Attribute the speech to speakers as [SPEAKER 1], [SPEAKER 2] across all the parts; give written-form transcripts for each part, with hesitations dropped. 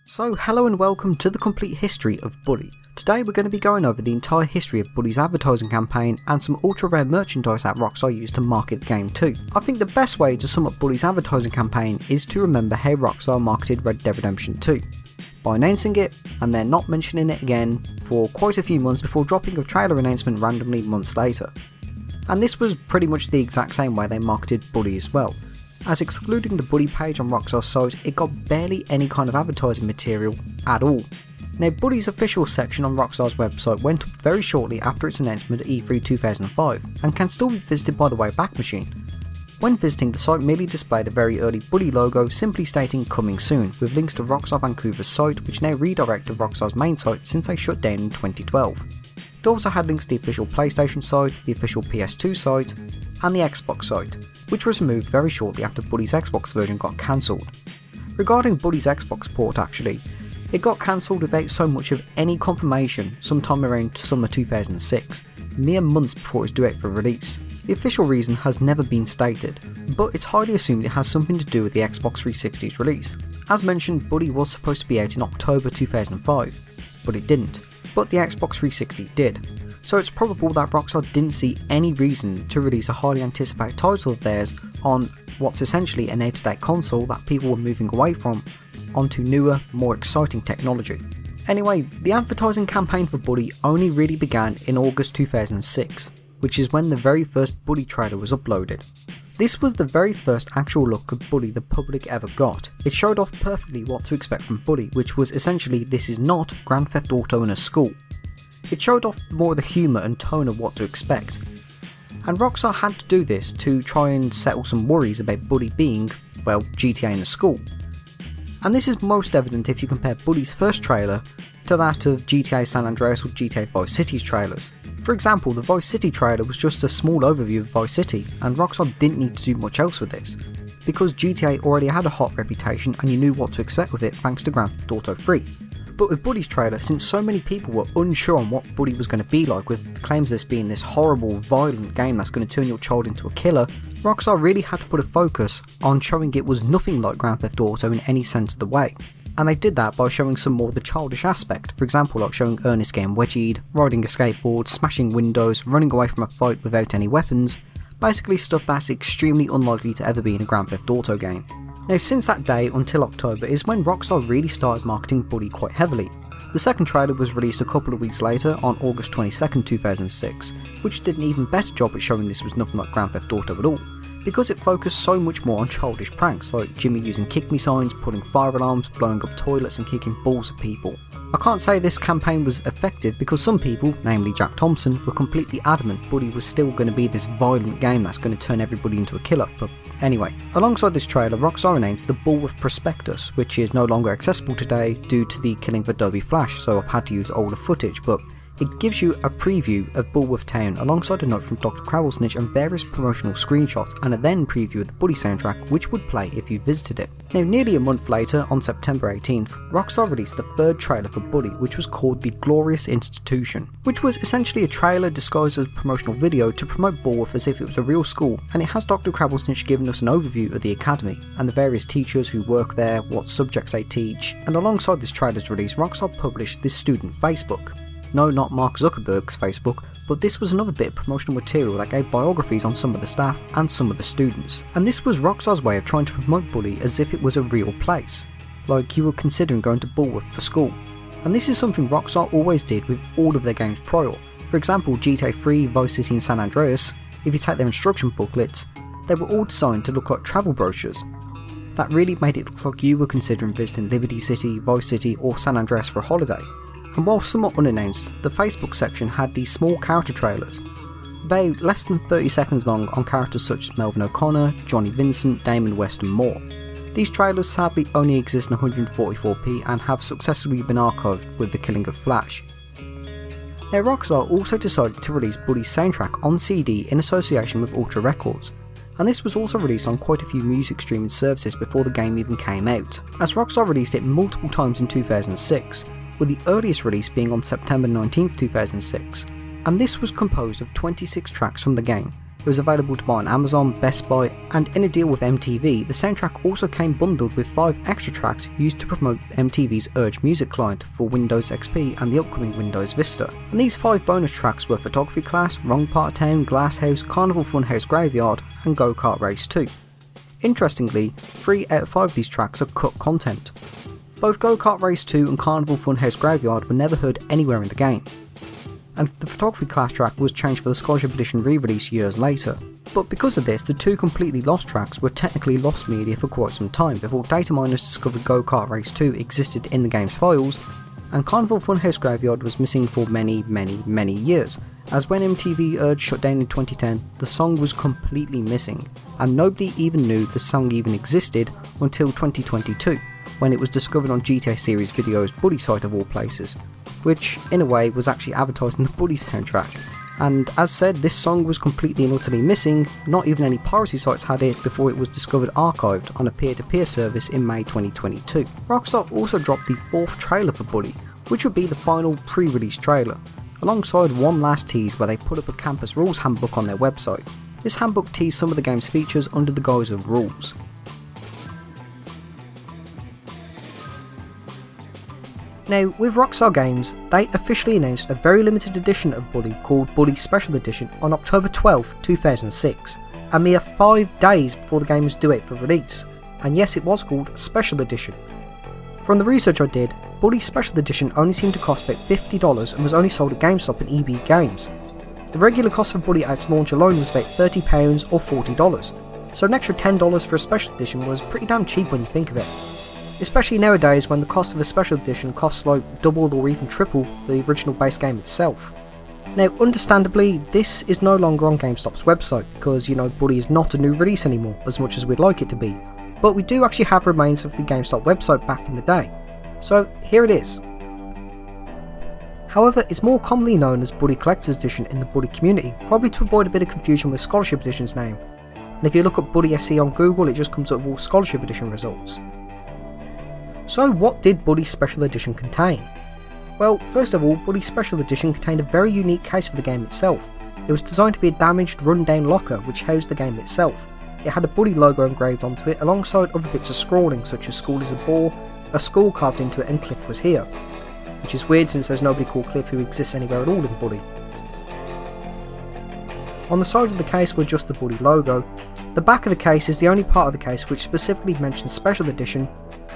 [SPEAKER 1] So hello and welcome to the complete history of Bully. Today we're going to be going over the entire history of Bully's advertising campaign and some ultra rare merchandise that Rockstar used to market the game too. I think the best way to sum up Bully's advertising campaign is to remember how Rockstar marketed Red Dead Redemption 2. By announcing it and then not mentioning it again for quite a few months before dropping a trailer announcement randomly months later. And this was pretty much the exact same way they marketed Bully as well, as excluding the Bully page on Rockstar's site, it got barely any kind of advertising material at all. Now, Bully's official section on Rockstar's website went up very shortly after its announcement at E3 2005 and can still be visited by the Wayback Machine. When visiting, the site merely displayed a very early Bully logo simply stating coming soon, with links to Rockstar Vancouver's site which now redirect to Rockstar's main site since they shut down in 2012. It also had links to the official PlayStation site, the official PS2 site, and the Xbox site, which was removed very shortly after Bully's Xbox version got cancelled. Regarding Bully's Xbox port actually, it got cancelled without so much of any confirmation sometime around summer 2006, mere months before it was due out for release. The official reason has never been stated, but it's highly assumed it has something to do with the Xbox 360's release. As mentioned, Bully was supposed to be out in October 2005, but it didn't. But the Xbox 360 did, so it's probable that Rockstar didn't see any reason to release a highly anticipated title of theirs on what's essentially an out-of-date console that people were moving away from onto newer, more exciting technology. Anyway, the advertising campaign for Bully only really began in August 2006, which is when the very first Bully trailer was uploaded. This was the very first actual look of Bully the public ever got. It showed off perfectly what to expect from Bully, which was essentially this is not Grand Theft Auto in a school. It showed off more of the humour and tone of what to expect. And Rockstar had to do this to try and settle some worries about Bully being, well, GTA in a school. And this is most evident if you compare Bully's first trailer to that of GTA San Andreas or GTA Vice City's trailers. For example, the Vice City trailer was just a small overview of Vice City, and Rockstar didn't need to do much else with this, because GTA already had a hot reputation and you knew what to expect with it thanks to Grand Theft Auto 3. But with Bully's trailer, since so many people were unsure on what Bully was going to be like, with claims of this being this horrible, violent game that's going to turn your child into a killer, Rockstar really had to put a focus on showing it was nothing like Grand Theft Auto in any sense of the way. And they did that by showing some more of the childish aspect, for example like showing Ernest getting wedgied, riding a skateboard, smashing windows, running away from a fight without any weapons, basically stuff that's extremely unlikely to ever be in a Grand Theft Auto game. Now since that day until October is when Rockstar really started marketing Bully quite heavily. The second trailer was released a couple of weeks later on August 22nd 2006, which did an even better job at showing this was nothing like Grand Theft Auto at all, because it focused so much more on childish pranks like Jimmy using kick me signs, pulling fire alarms, blowing up toilets and kicking balls at people. I can't say this campaign was effective because some people, namely Jack Thompson, were completely adamant Bully was still going to be this violent game that's going to turn everybody into a killer, but anyway. Alongside this trailer, Rockstar announced the Bullworth Prospectus, which is no longer accessible today due to the killing of Adobe Flash, so I've had to use older footage, but it gives you a preview of Bullworth Town alongside a note from Dr. Crabblesnitch and various promotional screenshots, and a then preview of the Bully soundtrack which would play if you visited it. Now nearly a month later, on September 18th, Rockstar released the third trailer for Bully, which was called The Glorious Institution, which was essentially a trailer disguised as a promotional video to promote Bullworth as if it was a real school, and it has Dr. Crabblesnitch giving us an overview of the academy and the various teachers who work there, what subjects they teach, and alongside this trailer's release, Rockstar published this student Facebook. No, not Mark Zuckerberg's Facebook, but this was another bit of promotional material that gave biographies on some of the staff and some of the students. And this was Rockstar's way of trying to promote Bully as if it was a real place, like you were considering going to Bullworth for school. And this is something Rockstar always did with all of their games prior. For example, GTA 3, Vice City and San Andreas, if you take their instruction booklets, they were all designed to look like travel brochures. That really made it look like you were considering visiting Liberty City, Vice City or San Andreas for a holiday. And while somewhat unannounced, the Facebook section had these small character trailers, about less than 30 seconds long, on characters such as Melvin O'Connor, Johnny Vincent, Damon West and more. These trailers sadly only exist in 144p and have successfully been archived with the killing of Flash. Now Rockstar also decided to release Bully's soundtrack on CD in association with Ultra Records, and this was also released on quite a few music streaming services before the game even came out, as Rockstar released it multiple times in 2006, with the earliest release being on September 19th 2006, and this was composed of 26 tracks from the game, It was available to buy on Amazon, Best Buy, and in a deal with MTV, the soundtrack also came bundled with 5 extra tracks used to promote MTV's Urge Music client for Windows XP and the upcoming Windows Vista. And these 5 bonus tracks were Photography Class, Wrong Part of Town, Glass House, Carnival Funhouse Graveyard, and Go Kart Race 2. Interestingly, 3 out of 5 of these tracks are cut content. Both Go Kart Race 2 and Carnival Funhouse Graveyard were never heard anywhere in the game, and the Photography Class track was changed for the Scholarship Edition re-release years later. But because of this, the 2 completely lost tracks were technically lost media for quite some time before data miners discovered Go Kart Race 2 existed in the game's files, and Carnival Funhouse Graveyard was missing for many years, as when MTV Urge shut down in 2010, the song was completely missing, and nobody even knew the song even existed until 2022, when it was discovered on GTA Series Video's Buddy site of all places, which in a way was actually advertising the Buddy soundtrack. And as said, this song was completely and utterly missing, not even any piracy sites had it before it was discovered archived on a peer-to-peer service in May 2022. Rockstar also dropped the 4th trailer for Buddy, which would be the final pre-release trailer, alongside one last tease where they put up a campus rules handbook on their website. This handbook teased some of the game's features under the guise of rules. Now, with Rockstar Games, they officially announced a very limited edition of Buddy called Buddy Special Edition on October 12, 2006, a mere 5 days before the game was due out for release, and yes, it was called Special Edition. From the research I did, Buddy Special Edition only seemed to cost about $50 and was only sold at GameStop and EB Games. The regular cost for Buddy at its launch alone was about £30 or $40, so an extra $10 for a Special Edition was pretty damn cheap when you think of it. Especially nowadays when the cost of a special edition costs like double or even triple the original base game itself. Now understandably, this is no longer on GameStop's website because, you know, Buddy is not a new release anymore as much as we'd like it to be, but we do actually have remains of the GameStop website back in the day, so here it is. However, it's more commonly known as Buddy Collector's Edition in the Buddy community, probably to avoid a bit of confusion with Scholarship Edition's name, and if you look up Buddy SE on Google it just comes up with all Scholarship Edition results. So what did Buddy Special Edition contain? Well, first of all, Buddy Special Edition contained a very unique case for the game itself. It was designed to be a damaged, run-down locker which housed the game itself. It had a Buddy logo engraved onto it alongside other bits of scrawling such as "School is a bore," a skull carved into it, and "Cliff was here," which is weird since there's nobody called Cliff who exists anywhere at all in Buddy. On the sides of the case were just the Buddy logo. The back of the case is the only part of the case which specifically mentions Special Edition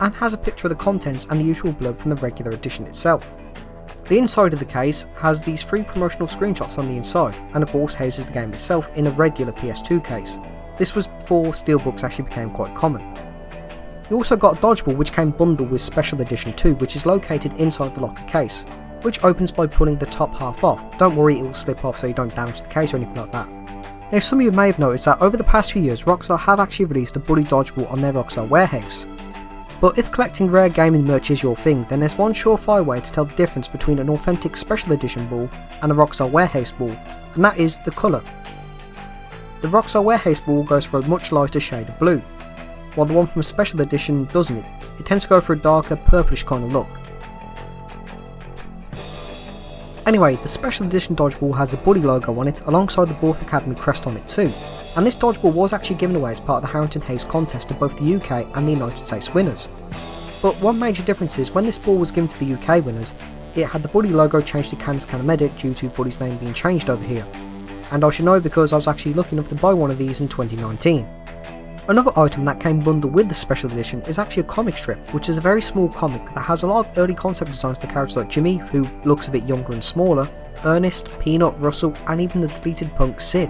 [SPEAKER 1] and has a picture of the contents and the usual blurb from the regular edition itself. The inside of the case has these 3 promotional screenshots on the inside, and of course houses the game itself in a regular PS2 case. This was before steelbooks actually became quite common. You also got a dodgeball which came bundled with Special Edition 2, which is located inside the locker case, which opens by pulling the top half off. Don't worry, it will slip off so you don't damage the case or anything like that. Now some of you may have noticed that over the past few years Rockstar have actually released a Buddy dodgeball on their Rockstar Warehouse. But if collecting rare gaming merch is your thing, then there's one surefire way to tell the difference between an authentic Special Edition ball and a Rockstar Warehouse ball, and that is the colour. The Rockstar Warehouse ball goes for a much lighter shade of blue, while the one from Special Edition doesn't. It tends to go for a darker purplish kind of look. Anyway, the Special Edition dodgeball has the Buddy logo on it alongside the Borth Academy crest on it too, and this dodgeball was actually given away as part of the Harrington House contest to both the UK and the United States winners. But one major difference is when this ball was given to the UK winners, it had the Buddy logo changed to Canis Canemedic due to Buddy's name being changed over here, and I should know because I was actually lucky enough to buy one of these in 2019. Another item that came bundled with the Special Edition is actually a comic strip, which is a very small comic that has a lot of early concept designs for characters like Jimmy, who looks a bit younger and smaller, Ernest, Peanut, Russell, and even the deleted punk Sid.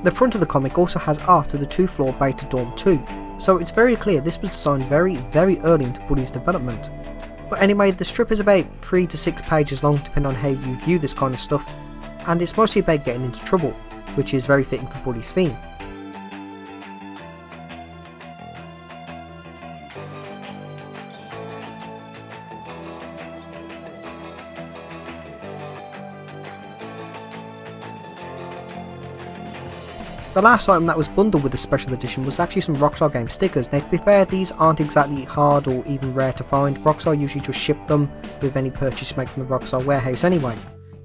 [SPEAKER 1] The front of the comic also has art of the 2-floor Beta Dorm 2, so it's very clear this was designed very early into Buddy's development. But anyway, the strip is about 3 to 6 pages long depending on how you view this kind of stuff, and it's mostly about getting into trouble, which is very fitting for Buddy's theme. The last item that was bundled with the Special Edition was actually some Rockstar Games stickers. Now to be fair, these aren't exactly hard or even rare to find. Rockstar usually just ship them with any purchase made from the Rockstar Warehouse anyway.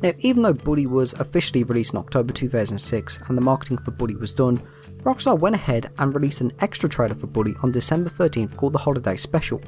[SPEAKER 1] Now, even though Bully was officially released in October 2006 and the marketing for Bully was done, Rockstar went ahead and released an extra trailer for Bully on December 13th called the Holiday Special,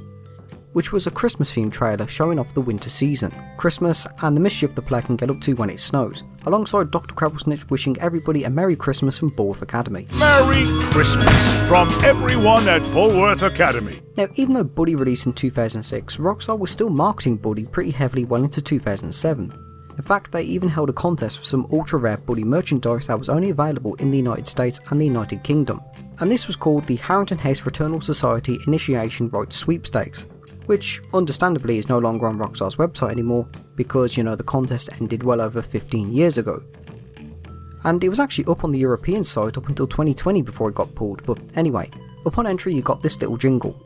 [SPEAKER 1] which was a Christmas themed trailer showing off the winter season, Christmas and the mischief the player can get up to when it snows, alongside Dr. Krebblesnitch wishing everybody a Merry Christmas from Bullworth Academy.
[SPEAKER 2] Merry Christmas from everyone at Bullworth Academy.
[SPEAKER 1] Now, even though Bully released in 2006, Rockstar was still marketing Bully pretty heavily well into 2007. In fact, they even held a contest for some ultra rare Bully merchandise that was only available in the United States and the United Kingdom, and this was called the Harrington House Fraternal Society Initiation Rites Sweepstakes, which understandably is no longer on Rockstar's website anymore because, you know, the contest ended well over 15 years ago. And it was actually up on the European site up until 2020 before it got pulled, but anyway, upon entry you got this little jingle.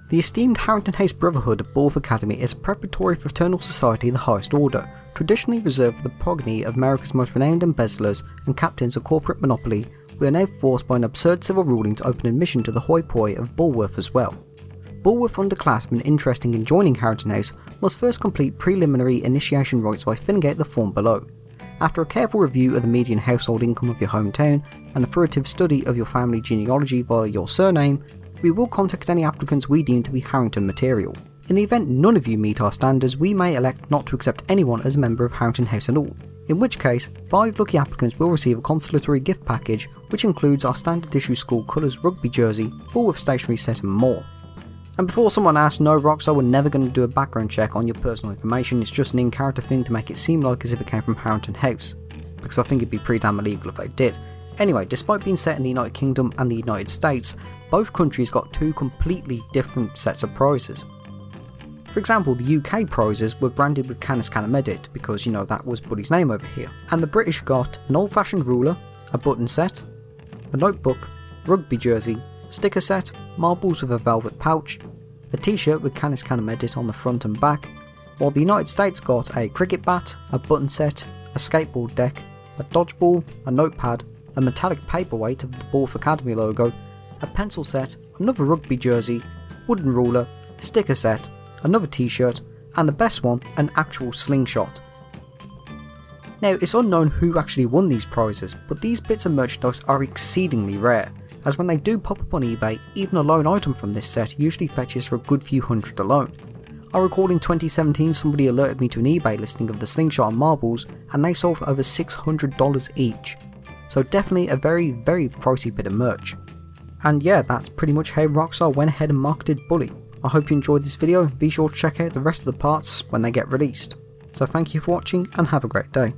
[SPEAKER 1] The esteemed Harrington House Brotherhood of Bullworth Academy is a preparatory fraternal society of the highest order, traditionally reserved for the progeny of America's most renowned embezzlers and captains of corporate monopoly, who are now forced by an absurd civil ruling to open admission to the hoi poi of Bullworth as well. Bullworth underclassmen interested in joining Harrington House must first complete preliminary initiation rites by filling out the form below. After a careful review of the median household income of your hometown and a thorough study of your family genealogy via your surname, we will contact any applicants we deem to be Harrington material. In the event none of you meet our standards, we may elect not to accept anyone as a member of Harrington House at all, in which case 5 lucky applicants will receive a consolatory gift package which includes our standard issue school colours rugby jersey, Bullworth stationery set and more. And before someone asks, no, Rockstar were never going to do a background check on your personal information, it's just an in-character thing to make it seem like as if it came from Harrington House, because I think it'd be pretty damn illegal if they did. Anyway, despite being set in the United Kingdom and the United States, both countries got 2 completely different sets of prizes. For example, the UK prizes were branded with Canis Canemedit because, you know, that was Bully's name over here, and the British got an old-fashioned ruler, a button set, a notebook, rugby jersey, sticker set, marbles with a velvet pouch, a t-shirt with Canis Canemedit on the front and back, while the United States got a cricket bat, a button set, a skateboard deck, a dodgeball, a notepad, a metallic paperweight of the Bullworth Academy logo, a pencil set, another rugby jersey, wooden ruler, sticker set, another t-shirt, and the best one, an actual slingshot. Now, it's unknown who actually won these prizes, but these bits of merchandise are exceedingly rare, as when they do pop up on eBay, even a lone item from this set usually fetches for a good few hundred alone. I recall in 2017 somebody alerted me to an eBay listing of the slingshot and marbles, and they sold for over $600 each. So definitely a very, very pricey bit of merch. And yeah, that's pretty much how Rockstar went ahead and marketed Bully. I hope you enjoyed this video, be sure to check out the rest of the parts when they get released. So thank you for watching and have a great day.